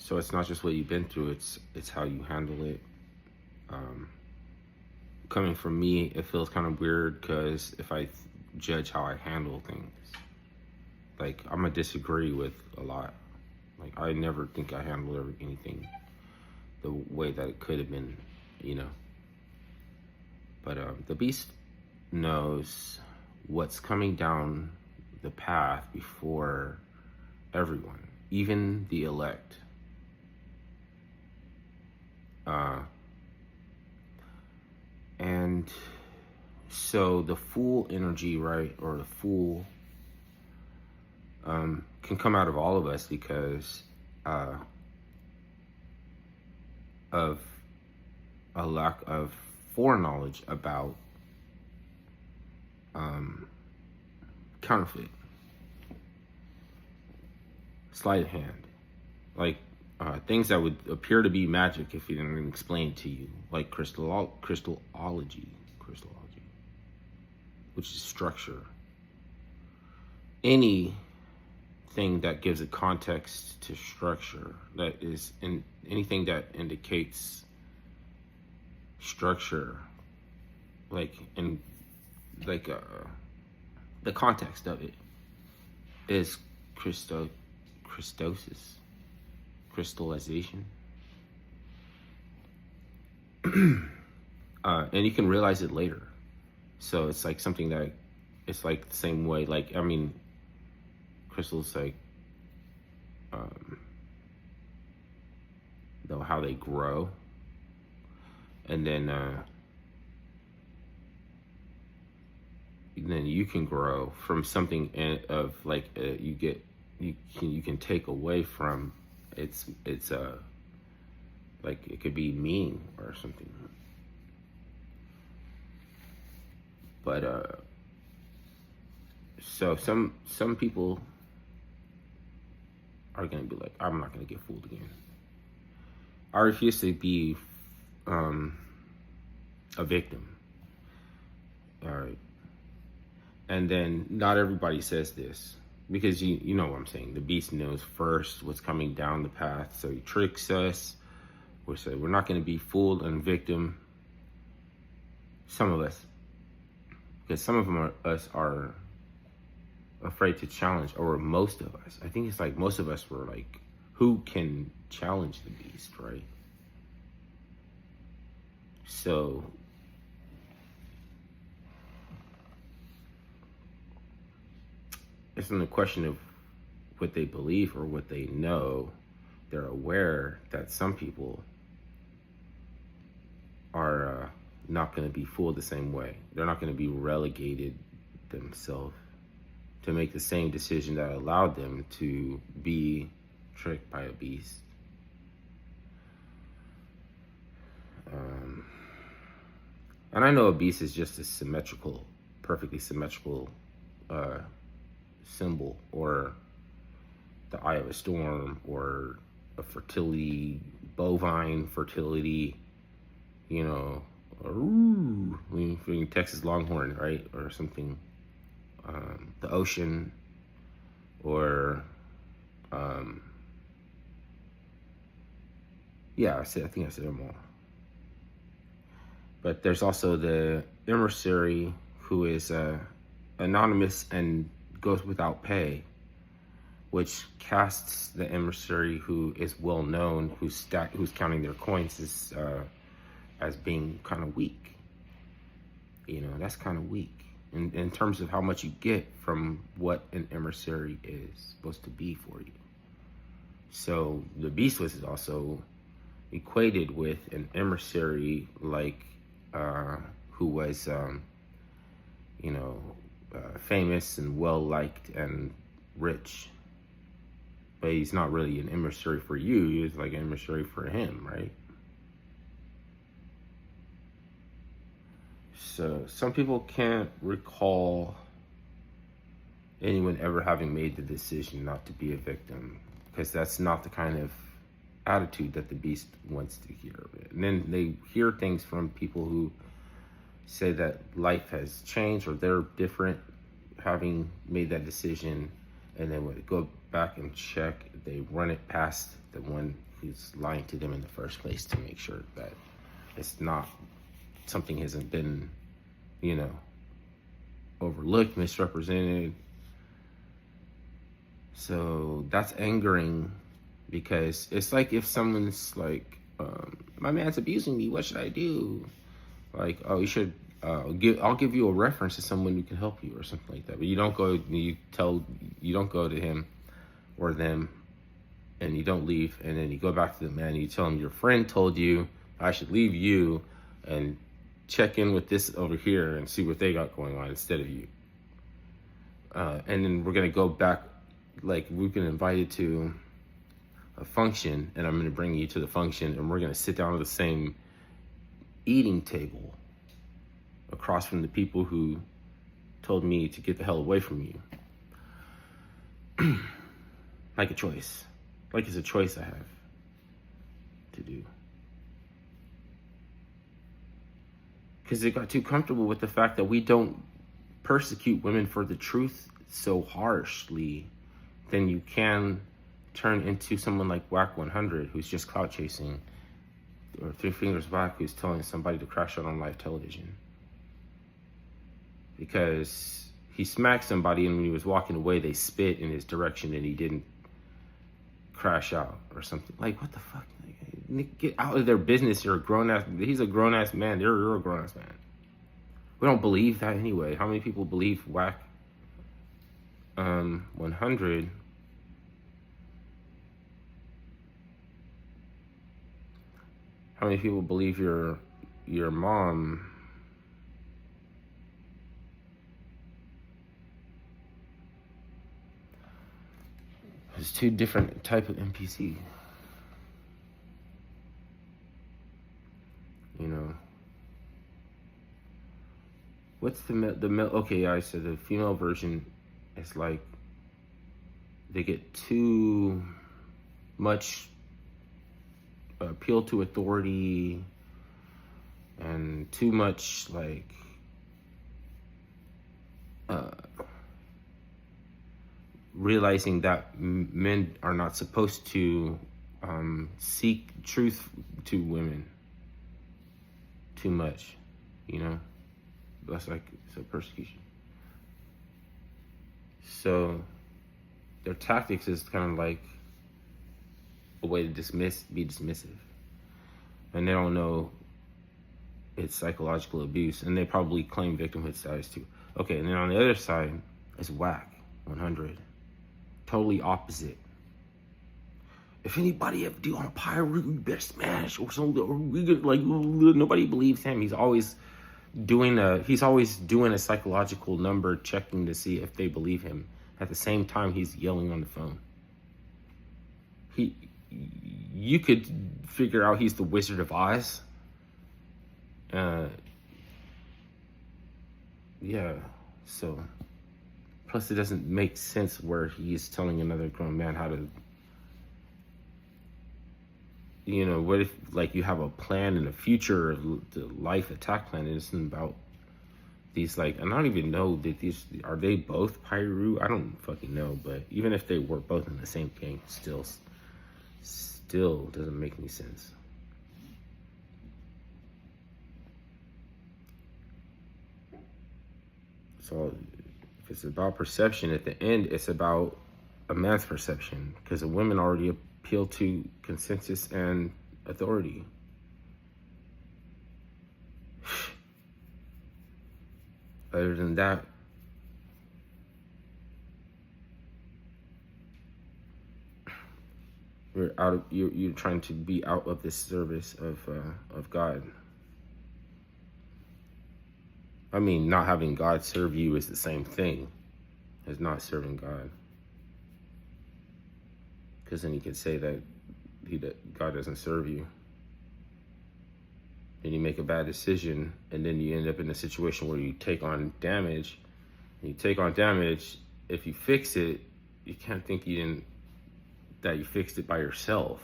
So it's not just what you've been through, it's how you handle it. Um, Coming from me, it feels kind of weird because if I judge how I handle things, like I'm gonna disagree with a lot. Like I never think I handled anything the way that it could have been, you know. But the beast knows what's coming down the path before everyone, even the elect. Uh, and so the fool energy, right, or the fool can come out of all of us because of a lack of foreknowledge about counterfeit, sleight of hand, like things that would appear to be magic if you didn't explain it to you, like crystallology, which is structure. Anything that gives a context to structure, that is in anything that indicates structure, like in like the context of it is Christosis, crystallization. And you can realize it later. So it's like something that it's like the same way. Like, I mean, crystals, like, though how they grow, and then you can grow from something of like you can take away from it's like it could be mean or something. But so some people are gonna be like, I'm not gonna get fooled again. I refuse to be a victim. All right. And then not everybody says this because you know what I'm saying. The beast knows first what's coming down the path, so he tricks us. We say we're not going to be fooled and victim. Some of us, because some of us are afraid to challenge, or most of us. I think it's like most of us were like, who can challenge the beast, right? So it's not a question of what they believe or what they know. They're aware that some people are not going to be fooled the same way. They're not going to be relegated themselves to make the same decision that allowed them to be tricked by a beast. And I know a beast is just a symmetrical, perfectly symmetrical symbol, or the eye of a storm, or a fertility, bovine fertility, you know, or ooh, Texas Longhorn, right, or something. The ocean, or yeah, I think I said them all. But there's also the emissary, who is anonymous and goes without pay, which casts the emissary who is well known, who's counting their coins, as being kind of weak. You know, that's kind of weak in terms of how much you get from what an emissary is supposed to be for you. So the beastless is also equated with an emissary, like who was, famous and well liked and rich, but he's not really an emissary for you. He's like an emissary for him, right? So some people can't recall anyone ever having made the decision not to be a victim, because that's not the kind of attitude that the beast wants to hear. And then they hear things from people who say that life has changed or they're different, having made that decision, and then when they go back and check, they run it past the one who's lying to them in the first place to make sure that it's not, something hasn't been, you know, overlooked, misrepresented. So that's angering, because it's like if someone's like, my man's abusing me, what should I do? Like, oh, you should I'll give you a reference to someone who can help you or something like that. But you don't go to him or them, and you don't leave, and then you go back to the man and you tell him your friend told you I should leave you and check in with this over here and see what they got going on instead of you. And then we're gonna go back, like we've been invited to a function, and I'm gonna bring you to the function, and we're gonna sit down at the same eating table across from the people who told me to get the hell away from you. Like a choice. Like it's a choice I have to do. Because they got too comfortable with the fact that we don't persecute women for the truth so harshly, then you can turn into someone like Wack 100, who's just clout chasing, or Three Fingers Wack, who's telling somebody to crash out on live television. Because he smacked somebody, and when he was walking away, they spit in his direction, and he didn't crash out or something. Like, what the fuck? Like, get out of their business. You're a grown-ass. He's a grown-ass man. You're a grown-ass man. We don't believe that anyway. How many people believe Wack 100? How many people believe your mom? There's two different type of NPC. You know, what's the male? Okay, I said the female version is like they get too much appeal to authority and too much like realizing that men are not supposed to seek truth to women too much, you know. That's like, it's a persecution. So their tactics is kind of like a way to be dismissive, and they don't know it's psychological abuse, and they probably claim victimhood status too. Okay, and then on the other side is Wack 100, totally opposite. If anybody ever do on a pirate, we better smash or something. Or we could, like, nobody believes him. He's always doing a psychological number, checking to see if they believe him. At the same time, he's yelling on the phone. You could figure out he's the Wizard of Oz. Yeah. So, plus it doesn't make sense where he's telling another grown man how to. You know, what if, like, you have a plan in the future, the life attack plan, and it's about these, like, and I don't even know that these, are they both Pyru? I don't fucking know, but even if they were both in the same gang, still doesn't make any sense. So, if it's about perception, at the end, it's about a man's perception, because the women already appeal to consensus and authority. Other than that, you're trying to be out of the service of God. I mean, not having God serve you is the same thing as not serving God. Because then you can say that God doesn't serve you. And you make a bad decision, and then you end up in a situation where you take on damage. And you take on damage, if you fix it, you can't think that you fixed it by yourself.